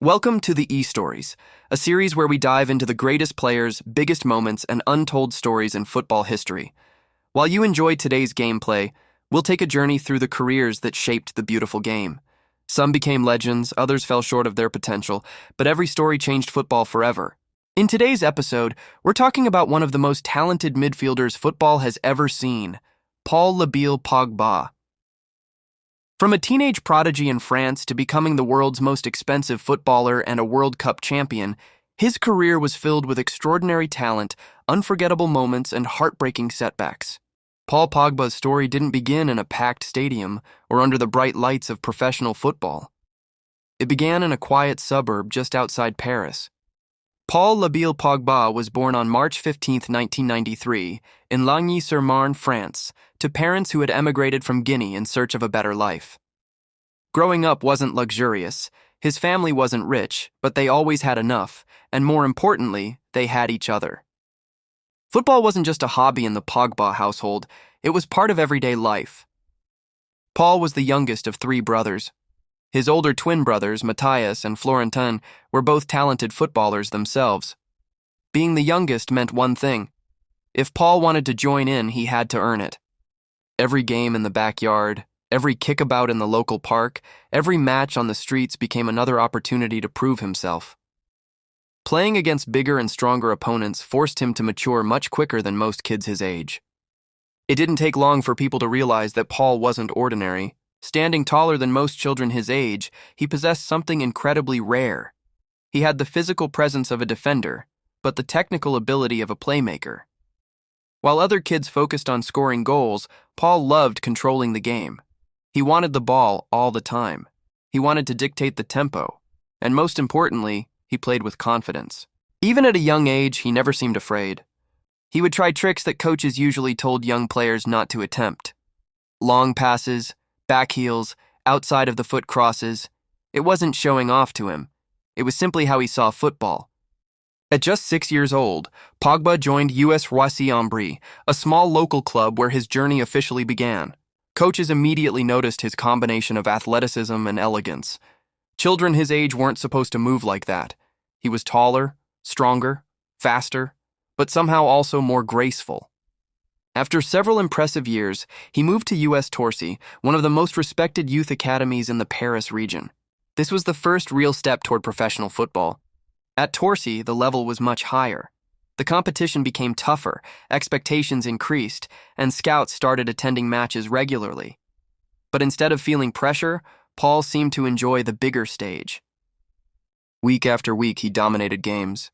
Welcome to the eStories, a series where we dive into the greatest players, biggest moments, and untold stories in football history. While you enjoy today's gameplay, we'll take a journey through the careers that shaped the beautiful game. Some became legends, others fell short of their potential, but every story changed football forever. In today's episode, we're talking about one of the most talented midfielders football has ever seen, Paul Pogba. From a teenage prodigy in France to becoming the world's most expensive footballer and a World Cup champion, his career was filled with extraordinary talent, unforgettable moments, and heartbreaking setbacks. Paul Pogba's story didn't begin in a packed stadium or under the bright lights of professional football. It began in a quiet suburb just outside Paris. Paul Pogba was born on March 15, 1993, in Lagny-sur-Marne, France, to parents who had emigrated from Guinea in search of a better life. Growing up wasn't luxurious. His family wasn't rich, but they always had enough, and more importantly, they had each other. Football wasn't just a hobby in the Pogba household, it was part of everyday life. Paul was the youngest of three brothers. His older twin brothers, Matthias and Florentin, were both talented footballers themselves. Being the youngest meant one thing. If Paul wanted to join in, he had to earn it. Every game in the backyard, every kickabout in the local park, every match on the streets became another opportunity to prove himself. Playing against bigger and stronger opponents forced him to mature much quicker than most kids his age. It didn't take long for people to realize that Paul wasn't ordinary. Standing taller than most children his age, he possessed something incredibly rare. He had the physical presence of a defender, but the technical ability of a playmaker. While other kids focused on scoring goals, Paul loved controlling the game. He wanted the ball all the time. He wanted to dictate the tempo. And most importantly, he played with confidence. Even at a young age, he never seemed afraid. He would try tricks that coaches usually told young players not to attempt. Long passes, back heels, outside of the foot crosses. It wasn't showing off to him. It was simply how he saw football. At just 6 years old, Pogba joined US Roissy-en-Brie, a small local club where his journey officially began. Coaches immediately noticed his combination of athleticism and elegance. Children his age weren't supposed to move like that. He was taller, stronger, faster, but somehow also more graceful. After several impressive years, he moved to US Torcy, one of the most respected youth academies in the Paris region. This was the first real step toward professional football. At Torcy, the level was much higher. The competition became tougher, expectations increased, and scouts started attending matches regularly. But instead of feeling pressure, Paul seemed to enjoy the bigger stage. Week after week, he dominated games.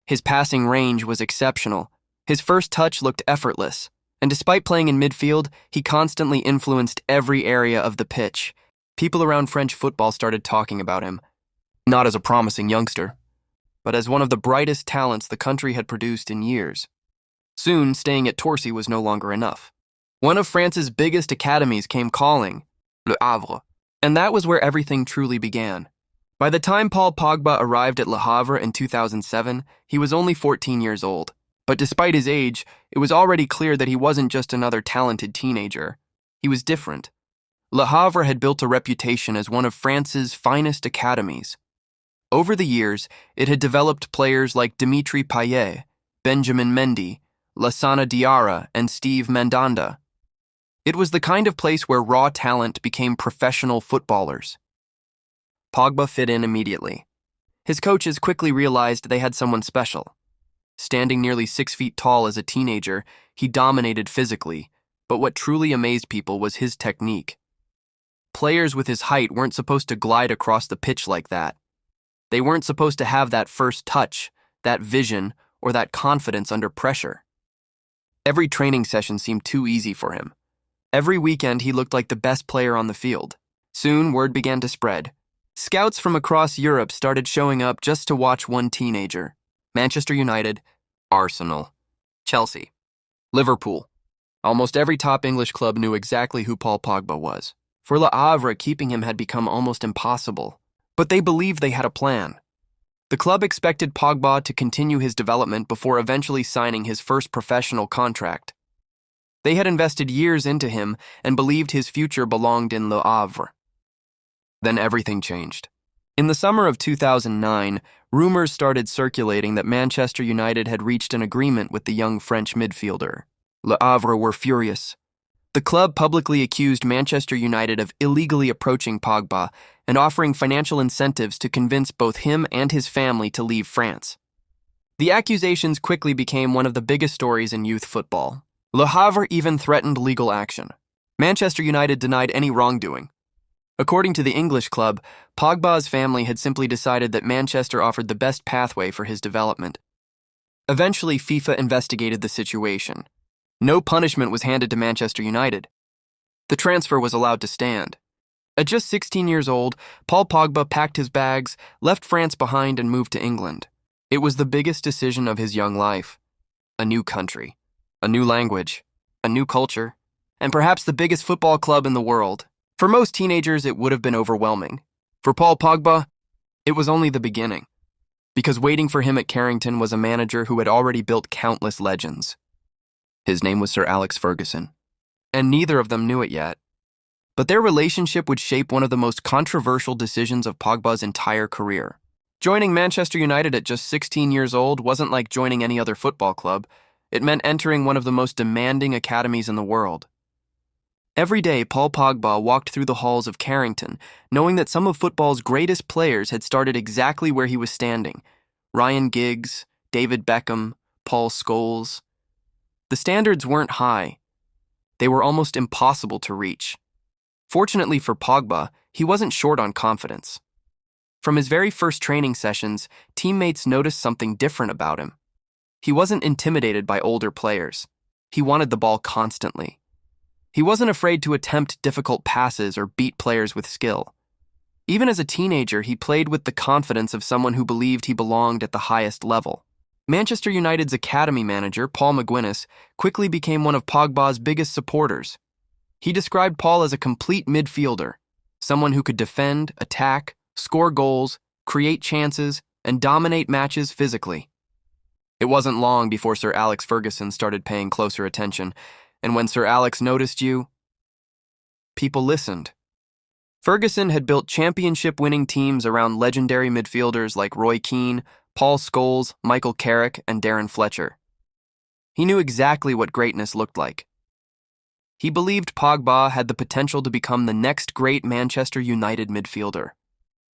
His passing range was exceptional. His first touch looked effortless. And despite playing in midfield, he constantly influenced every area of the pitch. People around French football started talking about him, not as a promising youngster, but as one of the brightest talents the country had produced in years. Soon, staying at Torcy was no longer enough. One of France's biggest academies came calling, Le Havre, and that was where everything truly began. By the time Paul Pogba arrived at Le Havre in 2007, he was only 14 years old. But despite his age, it was already clear that he wasn't just another talented teenager. He was different. Le Havre had built a reputation as one of France's finest academies. Over the years, it had developed players like Dimitri Payet, Benjamin Mendy, Lassana Diarra, and Steve Mandanda. It was the kind of place where raw talent became professional footballers. Pogba fit in immediately. His coaches quickly realized they had someone special. Standing nearly 6 feet tall as a teenager, he dominated physically, but what truly amazed people was his technique. Players with his height weren't supposed to glide across the pitch like that. They weren't supposed to have that first touch, that vision, or that confidence under pressure. Every training session seemed too easy for him. Every weekend he looked like the best player on the field. Soon, word began to spread. Scouts from across Europe started showing up just to watch one teenager. Manchester United, Arsenal, Chelsea, Liverpool. Almost every top English club knew exactly who Paul Pogba was. For Le Havre, keeping him had become almost impossible. But they believed they had a plan. The club expected Pogba to continue his development before eventually signing his first professional contract. They had invested years into him and believed his future belonged in Le Havre. Then everything changed. In the summer of 2009, rumors started circulating that Manchester United had reached an agreement with the young French midfielder. Le Havre were furious. The club publicly accused Manchester United of illegally approaching Pogba and offering financial incentives to convince both him and his family to leave France. The accusations quickly became one of the biggest stories in youth football. Le Havre even threatened legal action. Manchester United denied any wrongdoing. According to the English club, Pogba's family had simply decided that Manchester offered the best pathway for his development. Eventually, FIFA investigated the situation. No punishment was handed to Manchester United. The transfer was allowed to stand. At just 16 years old, Paul Pogba packed his bags, left France behind, and moved to England. It was the biggest decision of his young life. A new country, a new language, a new culture, and perhaps the biggest football club in the world. For most teenagers, it would have been overwhelming. For Paul Pogba, it was only the beginning, because waiting for him at Carrington was a manager who had already built countless legends. His name was Sir Alex Ferguson, and neither of them knew it yet. But their relationship would shape one of the most controversial decisions of Pogba's entire career. Joining Manchester United at just 16 years old wasn't like joining any other football club. It meant entering one of the most demanding academies in the world. Every day, Paul Pogba walked through the halls of Carrington, knowing that some of football's greatest players had started exactly where he was standing. Ryan Giggs, David Beckham, Paul Scholes. The standards weren't high. They were almost impossible to reach. Fortunately for Pogba, he wasn't short on confidence. From his very first training sessions, teammates noticed something different about him. He wasn't intimidated by older players. He wanted the ball constantly. He wasn't afraid to attempt difficult passes or beat players with skill. Even as a teenager, he played with the confidence of someone who believed he belonged at the highest level. Manchester United's academy manager, Paul McGuinness, quickly became one of Pogba's biggest supporters. He described Paul as a complete midfielder, someone who could defend, attack, score goals, create chances, and dominate matches physically. It wasn't long before Sir Alex Ferguson started paying closer attention, and when Sir Alex noticed you, people listened. Ferguson had built championship-winning teams around legendary midfielders like Roy Keane, Paul Scholes, Michael Carrick, and Darren Fletcher. He knew exactly what greatness looked like. He believed Pogba had the potential to become the next great Manchester United midfielder.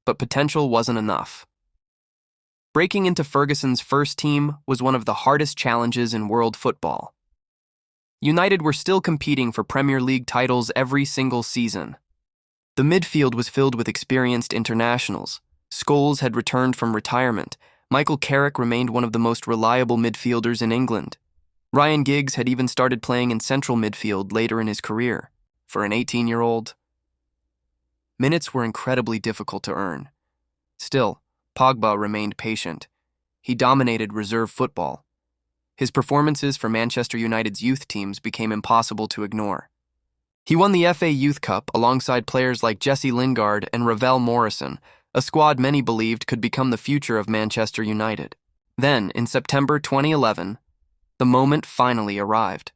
But potential wasn't enough. Breaking into Ferguson's first team was one of the hardest challenges in world football. United were still competing for Premier League titles every single season. The midfield was filled with experienced internationals. Scholes had returned from retirement. Michael Carrick remained one of the most reliable midfielders in England. Ryan Giggs had even started playing in central midfield later in his career. For an 18-year-old, minutes were incredibly difficult to earn. Still, Pogba remained patient. He dominated reserve football. His performances for Manchester United's youth teams became impossible to ignore. He won the FA Youth Cup alongside players like Jesse Lingard and Ravel Morrison, a squad many believed could become the future of Manchester United. Then, in September 2011, the moment finally arrived.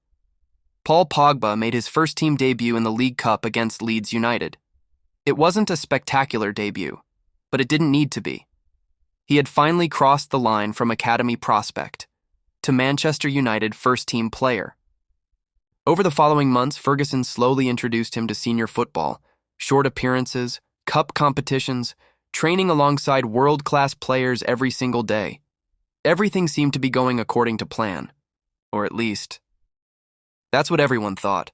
Paul Pogba made his first team debut in the League Cup against Leeds United. It wasn't a spectacular debut, but it didn't need to be. He had finally crossed the line from academy prospect to Manchester United first-team player. Over the following months, Ferguson slowly introduced him to senior football, short appearances, cup competitions, training alongside world-class players every single day. Everything seemed to be going according to plan, or at least, that's what everyone thought.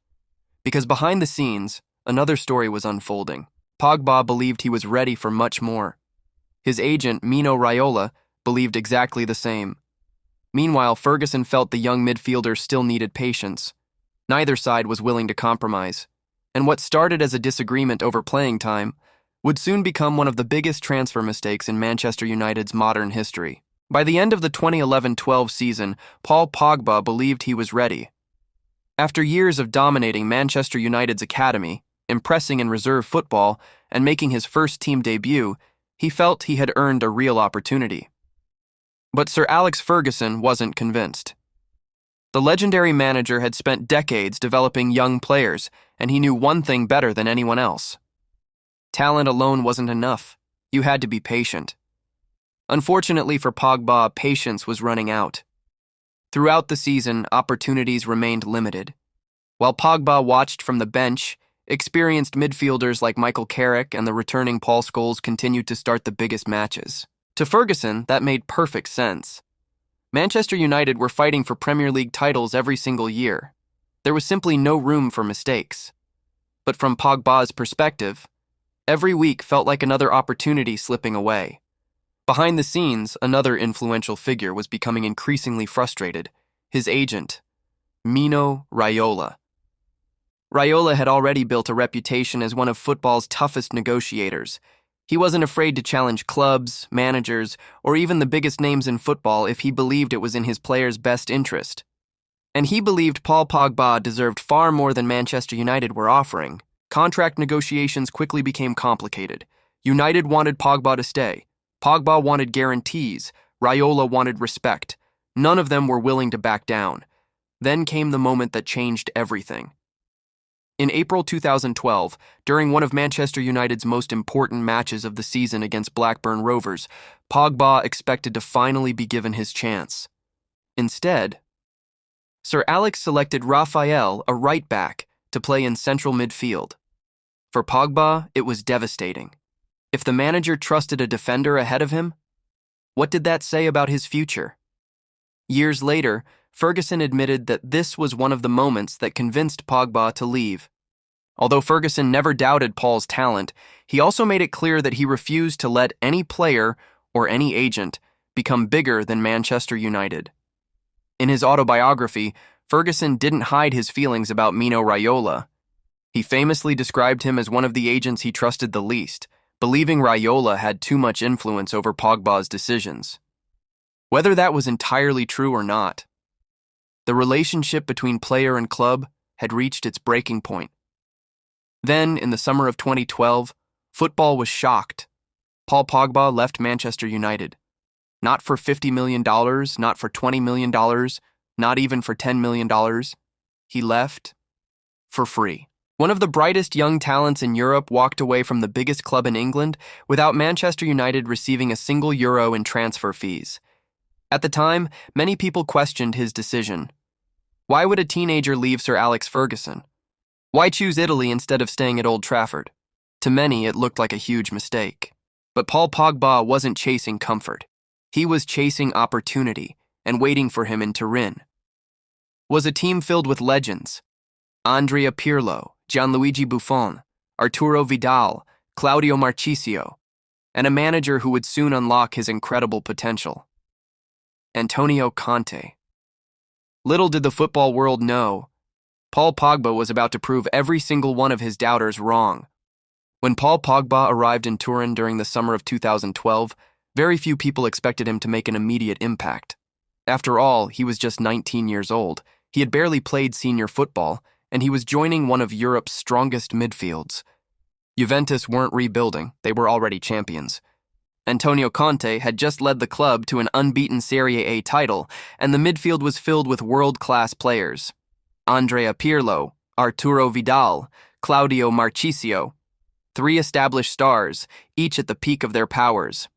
Because behind the scenes, another story was unfolding. Pogba believed he was ready for much more. His agent, Mino Raiola, believed exactly the same. Meanwhile, Ferguson felt the young midfielder still needed patience. Neither side was willing to compromise, and what started as a disagreement over playing time would soon become one of the biggest transfer mistakes in Manchester United's modern history. By the end of the 2011-12 season, Paul Pogba believed he was ready. After years of dominating Manchester United's academy, impressing in reserve football, and making his first team debut, he felt he had earned a real opportunity. But Sir Alex Ferguson wasn't convinced. The legendary manager had spent decades developing young players, and he knew one thing better than anyone else. Talent alone wasn't enough. You had to be patient. Unfortunately for Pogba, patience was running out. Throughout the season, opportunities remained limited. While Pogba watched from the bench, experienced midfielders like Michael Carrick and the returning Paul Scholes continued to start the biggest matches. To Ferguson, that made perfect sense. Manchester United were fighting for Premier League titles every single year. There was simply no room for mistakes. But from Pogba's perspective, every week felt like another opportunity slipping away. Behind the scenes, another influential figure was becoming increasingly frustrated, his agent, Mino Raiola. Raiola had already built a reputation as one of football's toughest negotiators. He wasn't afraid to challenge clubs, managers, or even the biggest names in football if he believed it was in his players' best interest. And he believed Paul Pogba deserved far more than Manchester United were offering. Contract negotiations quickly became complicated. United wanted Pogba to stay. Pogba wanted guarantees. Raiola wanted respect. None of them were willing to back down. Then came the moment that changed everything. In April 2012, during one of Manchester United's most important matches of the season against Blackburn Rovers, Pogba expected to finally be given his chance. Instead, Sir Alex selected Raphael, a right-back, to play in central midfield. For Pogba, it was devastating. If the manager trusted a defender ahead of him, what did that say about his future? Years later, Ferguson admitted that this was one of the moments that convinced Pogba to leave. Although Ferguson never doubted Paul's talent, he also made it clear that he refused to let any player or any agent become bigger than Manchester United. In his autobiography, Ferguson didn't hide his feelings about Mino Raiola. He famously described him as one of the agents he trusted the least, believing Raiola had too much influence over Pogba's decisions. Whether that was entirely true or not, the relationship between player and club had reached its breaking point. Then, in the summer of 2012, football was shocked. Paul Pogba left Manchester United. Not for $50 million, not for $20 million, not even for $10 million. He left for free. One of the brightest young talents in Europe walked away from the biggest club in England without Manchester United receiving a single euro in transfer fees. At the time, many people questioned his decision. Why would a teenager leave Sir Alex Ferguson? Why choose Italy instead of staying at Old Trafford? To many, it looked like a huge mistake. But Paul Pogba wasn't chasing comfort. He was chasing opportunity and waiting for him in Turin. Was a team filled with legends: Andrea Pirlo, Gianluigi Buffon, Arturo Vidal, Claudio Marchisio, and a manager who would soon unlock his incredible potential: Antonio Conte. Little did the football world know, Paul Pogba was about to prove every single one of his doubters wrong. When Paul Pogba arrived in Turin during the summer of 2012, very few people expected him to make an immediate impact. After all, he was just 19 years old. He had barely played senior football, and he was joining one of Europe's strongest midfields. Juventus weren't rebuilding, they were already champions. Antonio Conte had just led the club to an unbeaten Serie A title, and the midfield was filled with world-class players: Andrea Pirlo, Arturo Vidal, Claudio Marchisio. 3 established stars, each at the peak of their powers.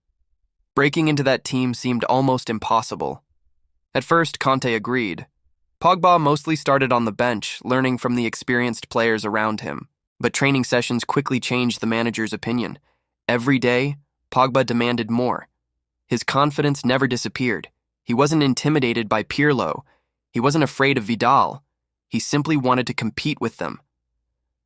Breaking into that team seemed almost impossible. At first, Conte agreed. Pogba mostly started on the bench, learning from the experienced players around him. But training sessions quickly changed the manager's opinion. Every day, Pogba demanded more. His confidence never disappeared. He wasn't intimidated by Pirlo. He wasn't afraid of Vidal. He simply wanted to compete with them.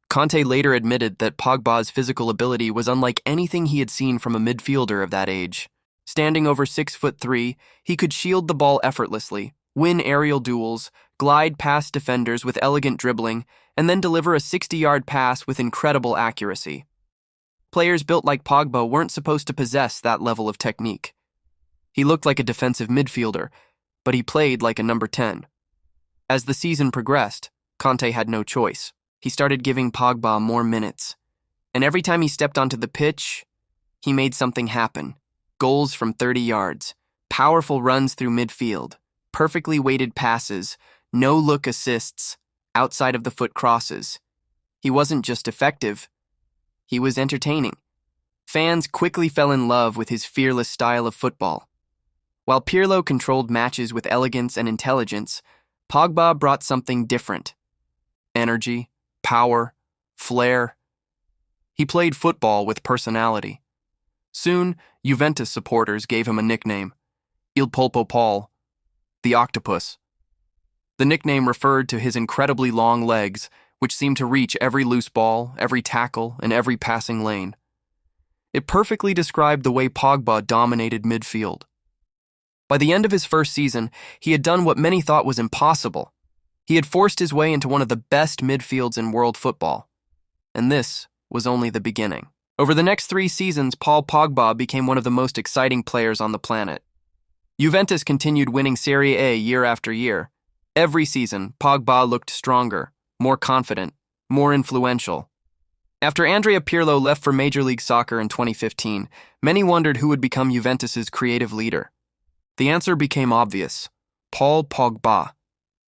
Conte later admitted that Pogba's physical ability was unlike anything he had seen from a midfielder of that age. Standing over 6'3", he could shield the ball effortlessly, win aerial duels, glide past defenders with elegant dribbling, and then deliver a 60-yard pass with incredible accuracy. Players built like Pogba weren't supposed to possess that level of technique. He looked like a defensive midfielder, but he played like a number 10. As the season progressed, Conte had no choice. He started giving Pogba more minutes. And every time he stepped onto the pitch, he made something happen. Goals from 30 yards, powerful runs through midfield, perfectly weighted passes, no-look assists, outside-of-the-foot crosses. He wasn't just effective, he was entertaining. Fans quickly fell in love with his fearless style of football. While Pirlo controlled matches with elegance and intelligence, Pogba brought something different. Energy, power, flair. He played football with personality. Soon, Juventus supporters gave him a nickname, Il Polpo Paul, the octopus. The nickname referred to his incredibly long legs, which seemed to reach every loose ball, every tackle, and every passing lane. It perfectly described the way Pogba dominated midfield. By the end of his first season, he had done what many thought was impossible. He had forced his way into one of the best midfields in world football. And this was only the beginning. Over the next 3 seasons, Paul Pogba became one of the most exciting players on the planet. Juventus continued winning Serie A year after year. Every season, Pogba looked stronger, more confident, more influential. After Andrea Pirlo left for Major League Soccer in 2015, many wondered who would become Juventus's creative leader. The answer became obvious: Paul Pogba.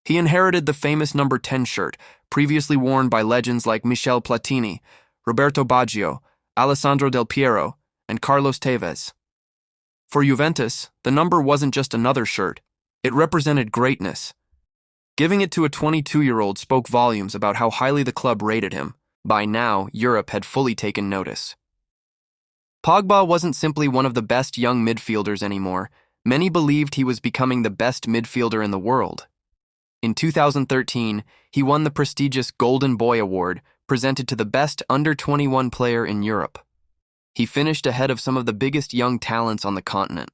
He inherited the famous number 10 shirt, previously worn by legends like Michel Platini, Roberto Baggio, Alessandro Del Piero, and Carlos Tevez. For Juventus, the number wasn't just another shirt. It represented greatness. Giving it to a 22-year-old spoke volumes about how highly the club rated him. By now, Europe had fully taken notice. Pogba wasn't simply one of the best young midfielders anymore. Many believed he was becoming the best midfielder in the world. In 2013, he won the prestigious Golden Boy Award, presented to the best under-21 player in Europe. He finished ahead of some of the biggest young talents on the continent.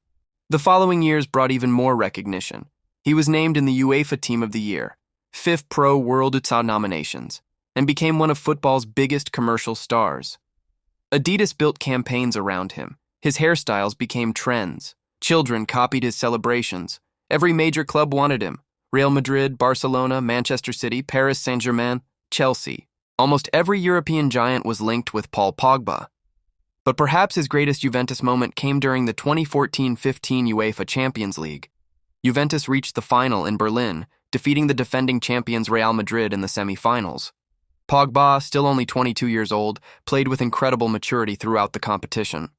The following years brought even more recognition. He was named in the UEFA Team of the Year, 5th Pro World UTA nominations, and became one of football's biggest commercial stars. Adidas built campaigns around him. His hairstyles became trends. Children copied his celebrations. Every major club wanted him: Real Madrid, Barcelona, Manchester City, Paris Saint-Germain, Chelsea. Almost every European giant was linked with Paul Pogba. But perhaps his greatest Juventus moment came during the 2014-15 UEFA Champions League. Juventus reached the final in Berlin, defeating the defending champions Real Madrid in the semi-finals. Pogba, still only 22 years old, played with incredible maturity throughout the competition.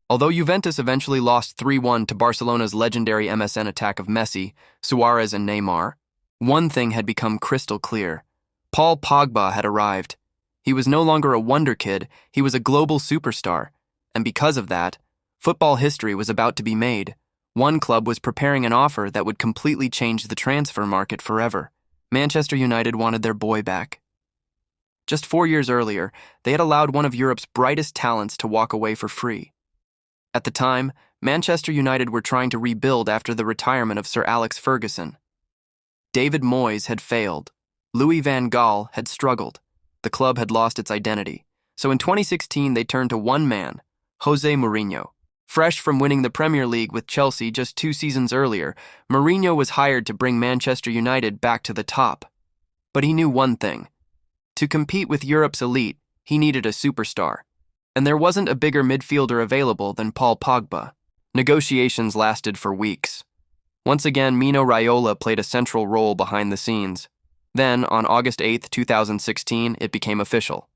Although Juventus eventually lost 3-1 to Barcelona's legendary MSN attack of Messi, Suarez, and Neymar, one thing had become crystal clear: Paul Pogba had arrived. He was no longer a wonder kid, he was a global superstar, and because of that, football history was about to be made. One club was preparing an offer that would completely change the transfer market forever. Manchester United wanted their boy back. Just 4 years earlier, they had allowed one of Europe's brightest talents to walk away for free. At the time, Manchester United were trying to rebuild after the retirement of Sir Alex Ferguson. David Moyes had failed. Louis van Gaal had struggled. The club had lost its identity. So in 2016, they turned to one man, José Mourinho. Fresh from winning the Premier League with Chelsea just 2 seasons earlier, Mourinho was hired to bring Manchester United back to the top. But he knew one thing: to compete with Europe's elite, he needed a superstar. And there wasn't a bigger midfielder available than Paul Pogba. Negotiations lasted for weeks. Once again, Mino Raiola played a central role behind the scenes. Then, on August 8, 2016, it became official.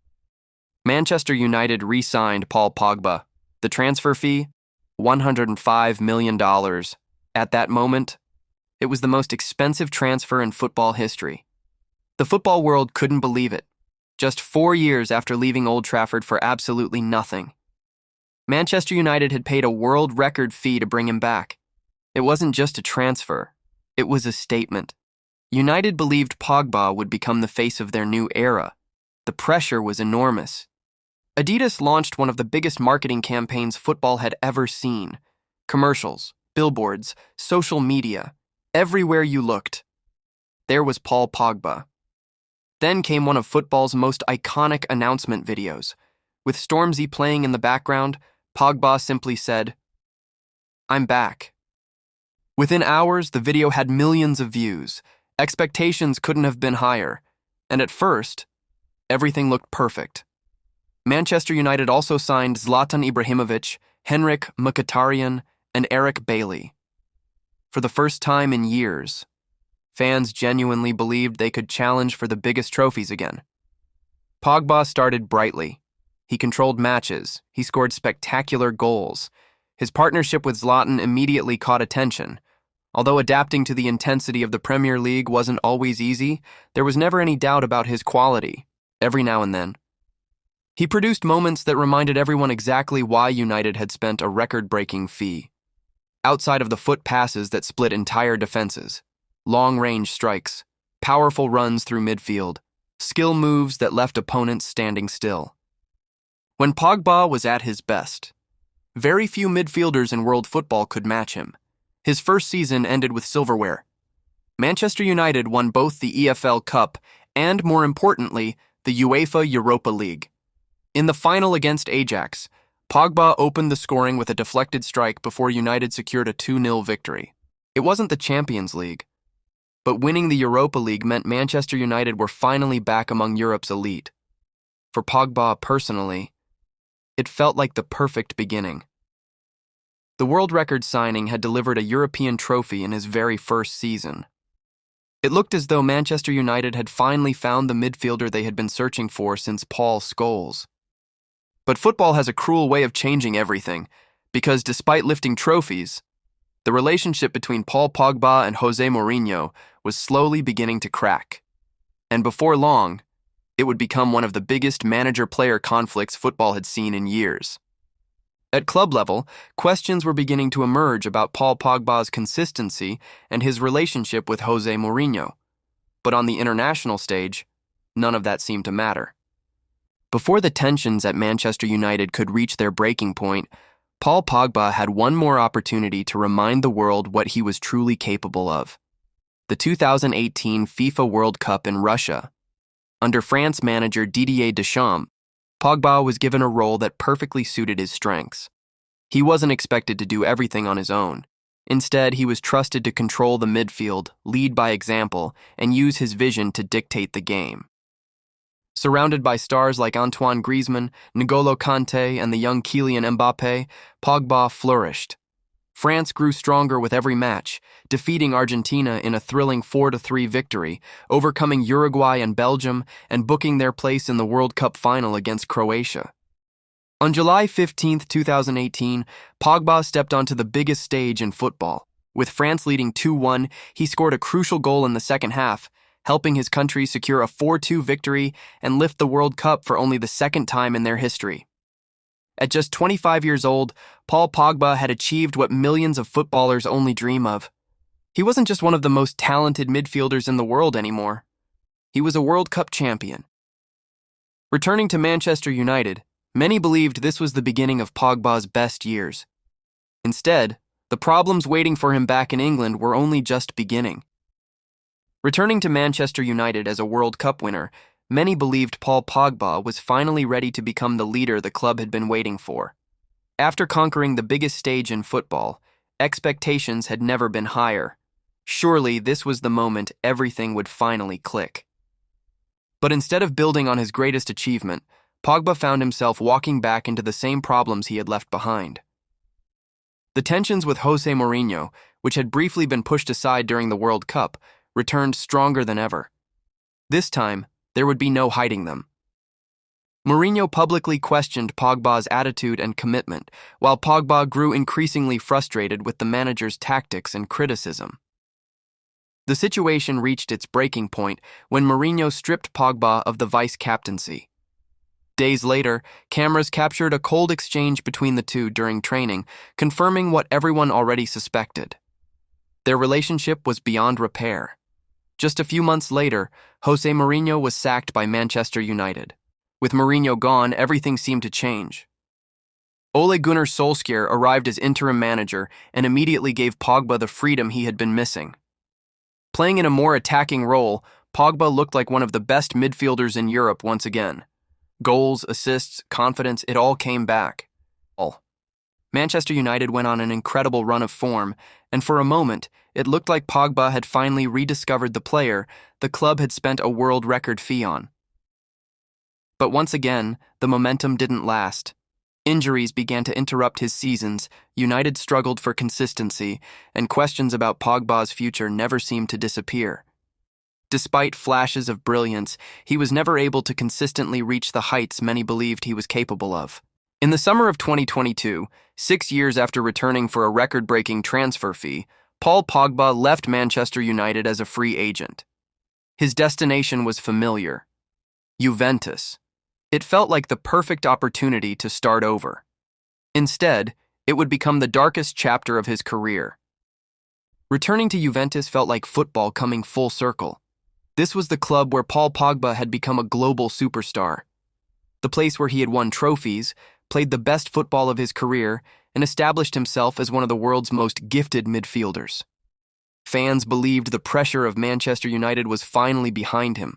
Manchester United re-signed Paul Pogba. The transfer fee? $105 million. At that moment, it was the most expensive transfer in football history. The football world couldn't believe it. Just 4 years after leaving Old Trafford for absolutely nothing. Manchester United had paid a world record fee to bring him back. It wasn't just a transfer, it was a statement. United believed Pogba would become the face of their new era. The pressure was enormous. Adidas launched one of the biggest marketing campaigns football had ever seen. Commercials, billboards, social media, everywhere you looked. There was Paul Pogba. Then came one of football's most iconic announcement videos. With Stormzy playing in the background, Pogba simply said, "I'm back." Within hours, the video had millions of views. Expectations couldn't have been higher. And at first, everything looked perfect. Manchester United also signed Zlatan Ibrahimovic, Henrik Mkhitaryan, and Eric Bailly. For the first time in years, fans genuinely believed they could challenge for the biggest trophies again. Pogba started brightly. He controlled matches. He scored spectacular goals. His partnership with Zlatan immediately caught attention. Although adapting to the intensity of the Premier League wasn't always easy, there was never any doubt about his quality, every now and then. He produced moments that reminded everyone exactly why United had spent a record-breaking fee. Outside of the foot passes that split entire defenses, long-range strikes, powerful runs through midfield, skill moves that left opponents standing still. When Pogba was at his best, very few midfielders in world football could match him. His first season ended with silverware. Manchester United won both the EFL Cup and, more importantly, the UEFA Europa League. In the final against Ajax, Pogba opened the scoring with a deflected strike before United secured a 2-0 victory. It wasn't the Champions League, but winning the Europa League meant Manchester United were finally back among Europe's elite. For Pogba personally, it felt like the perfect beginning. The world record signing had delivered a European trophy in his very first season. It looked as though Manchester United had finally found the midfielder they had been searching for since Paul Scholes. But football has a cruel way of changing everything, because despite lifting trophies, the relationship between Paul Pogba and José Mourinho was slowly beginning to crack. And before long, it would become one of the biggest manager-player conflicts football had seen in years. At club level, questions were beginning to emerge about Paul Pogba's consistency and his relationship with José Mourinho. But on the international stage, none of that seemed to matter. Before the tensions at Manchester United could reach their breaking point, Paul Pogba had one more opportunity to remind the world what he was truly capable of. The 2018 FIFA World Cup in Russia. Under France manager Didier Deschamps, Pogba was given a role that perfectly suited his strengths. He wasn't expected to do everything on his own. Instead, he was trusted to control the midfield, lead by example, and use his vision to dictate the game. Surrounded by stars like Antoine Griezmann, N'Golo Kanté, and the young Kylian Mbappé, Pogba flourished. France grew stronger with every match, defeating Argentina in a thrilling 4-3 victory, overcoming Uruguay and Belgium, and booking their place in the World Cup final against Croatia. On July 15, 2018, Pogba stepped onto the biggest stage in football. With France leading 2-1, he scored a crucial goal in the second half, helping his country secure a 4-2 victory and lift the World Cup for only the second time in their history. At just 25 years old, Paul Pogba had achieved what millions of footballers only dream of. He wasn't just one of the most talented midfielders in the world anymore. He was a World Cup champion. Returning to Manchester United, many believed this was the beginning of Pogba's best years. Instead, the problems waiting for him back in England were only just beginning. Returning to Manchester United as a World Cup winner, many believed Paul Pogba was finally ready to become the leader the club had been waiting for. After conquering the biggest stage in football, expectations had never been higher. Surely this was the moment everything would finally click. But instead of building on his greatest achievement, Pogba found himself walking back into the same problems he had left behind. The tensions with José Mourinho, which had briefly been pushed aside during the World Cup, returned stronger than ever. This time, there would be no hiding them. Mourinho publicly questioned Pogba's attitude and commitment, while Pogba grew increasingly frustrated with the manager's tactics and criticism. The situation reached its breaking point when Mourinho stripped Pogba of the vice-captaincy. Days later, cameras captured a cold exchange between the two during training, confirming what everyone already suspected. Their relationship was beyond repair. Just a few months later, José Mourinho was sacked by Manchester United. With Mourinho gone, everything seemed to change. Ole Gunnar Solskjaer arrived as interim manager and immediately gave Pogba the freedom he had been missing. Playing in a more attacking role, Pogba looked like one of the best midfielders in Europe once again. Goals, assists, confidence, it all came back. Manchester United went on an incredible run of form, and for a moment, it looked like Pogba had finally rediscovered the player the club had spent a world record fee on. But once again, the momentum didn't last. Injuries began to interrupt his seasons, United struggled for consistency, and questions about Pogba's future never seemed to disappear. Despite flashes of brilliance, he was never able to consistently reach the heights many believed he was capable of. In the summer of 2022, 6 years after returning for a record-breaking transfer fee, Paul Pogba left Manchester United as a free agent. His destination was familiar: Juventus. It felt like the perfect opportunity to start over. Instead, it would become the darkest chapter of his career. Returning to Juventus felt like football coming full circle. This was the club where Paul Pogba had become a global superstar. The place where he had won trophies, played the best football of his career, and established himself as one of the world's most gifted midfielders. Fans believed the pressure of Manchester United was finally behind him.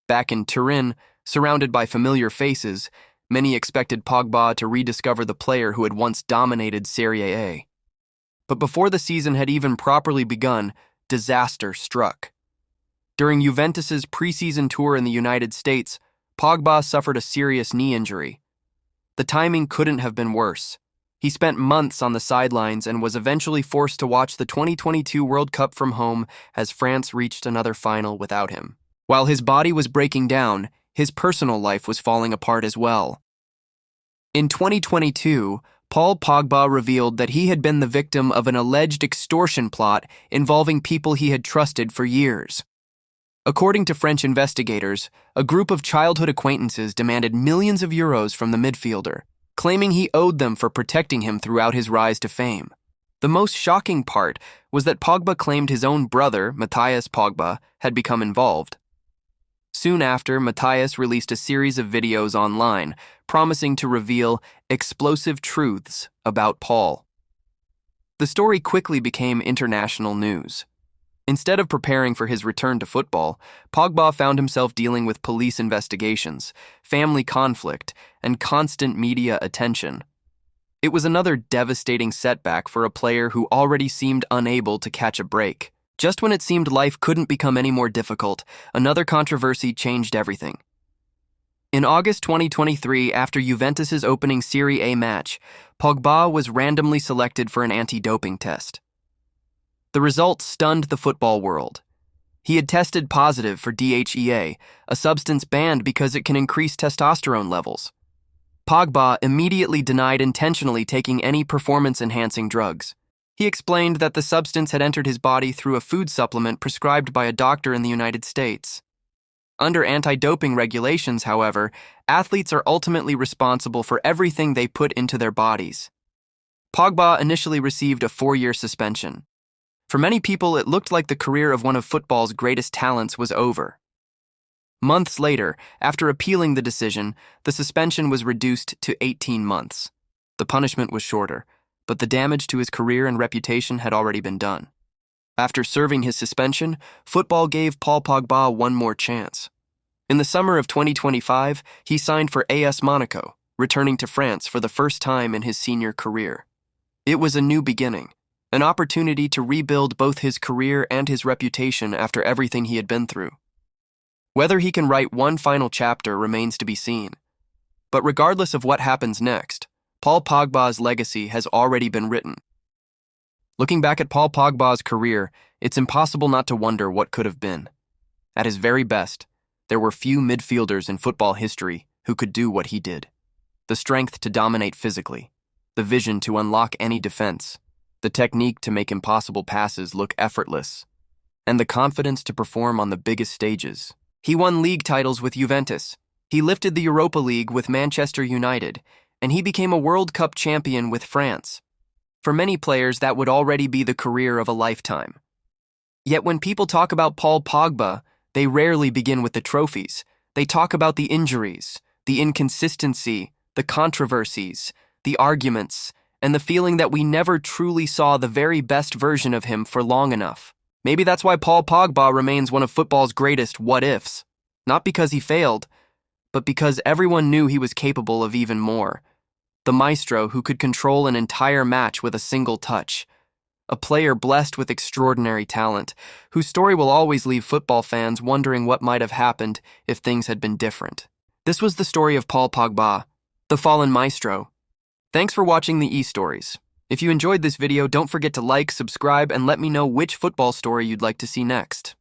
Back in Turin, surrounded by familiar faces, many expected Pogba to rediscover the player who had once dominated Serie A. But before the season had even properly begun, disaster struck. During Juventus's preseason tour in the United States, Pogba suffered a serious knee injury. The timing couldn't have been worse. He spent months on the sidelines and was eventually forced to watch the 2022 World Cup from home as France reached another final without him. While his body was breaking down, his personal life was falling apart as well. In 2022, Paul Pogba revealed that he had been the victim of an alleged extortion plot involving people he had trusted for years. According to French investigators, a group of childhood acquaintances demanded millions of euros from the midfielder, claiming he owed them for protecting him throughout his rise to fame. The most shocking part was that Pogba claimed his own brother, Matthias Pogba, had become involved. Soon after, Matthias released a series of videos online, promising to reveal explosive truths about Paul. The story quickly became international news. Instead of preparing for his return to football, Pogba found himself dealing with police investigations, family conflict, and constant media attention. It was another devastating setback for a player who already seemed unable to catch a break. Just when it seemed life couldn't become any more difficult, another controversy changed everything. In August 2023, after Juventus's opening Serie A match, Pogba was randomly selected for an anti-doping test. The results stunned the football world. He had tested positive for DHEA, a substance banned because it can increase testosterone levels. Pogba immediately denied intentionally taking any performance-enhancing drugs. He explained that the substance had entered his body through a food supplement prescribed by a doctor in the United States. Under anti-doping regulations, however, athletes are ultimately responsible for everything they put into their bodies. Pogba initially received a 4-year suspension. For many people, it looked like the career of one of football's greatest talents was over. Months later, after appealing the decision, the suspension was reduced to 18 months. The punishment was shorter, but the damage to his career and reputation had already been done. After serving his suspension, football gave Paul Pogba one more chance. In the summer of 2025, he signed for AS Monaco, returning to France for the first time in his senior career. It was a new beginning, an opportunity to rebuild both his career and his reputation after everything he had been through. Whether he can write one final chapter remains to be seen. But regardless of what happens next, Paul Pogba's legacy has already been written. Looking back at Paul Pogba's career, it's impossible not to wonder what could have been. At his very best, there were few midfielders in football history who could do what he did. The strength to dominate physically, the vision to unlock any defense, the technique to make impossible passes look effortless, and the confidence to perform on the biggest stages. He won league titles with Juventus. He lifted the Europa League with Manchester United, and he became a World Cup champion with France. For many players, that would already be the career of a lifetime. Yet when people talk about Paul Pogba, they rarely begin with the trophies. They talk about the injuries, the inconsistency, the controversies, the arguments, and the feeling that we never truly saw the very best version of him for long enough. Maybe that's why Paul Pogba remains one of football's greatest what-ifs. Not because he failed, but because everyone knew he was capable of even more. The maestro who could control an entire match with a single touch. A player blessed with extraordinary talent, whose story will always leave football fans wondering what might have happened if things had been different. This was the story of Paul Pogba, the Fallen Maestro. Thanks for watching the eStories. If you enjoyed this video, don't forget to like, subscribe, and let me know which football story you'd like to see next.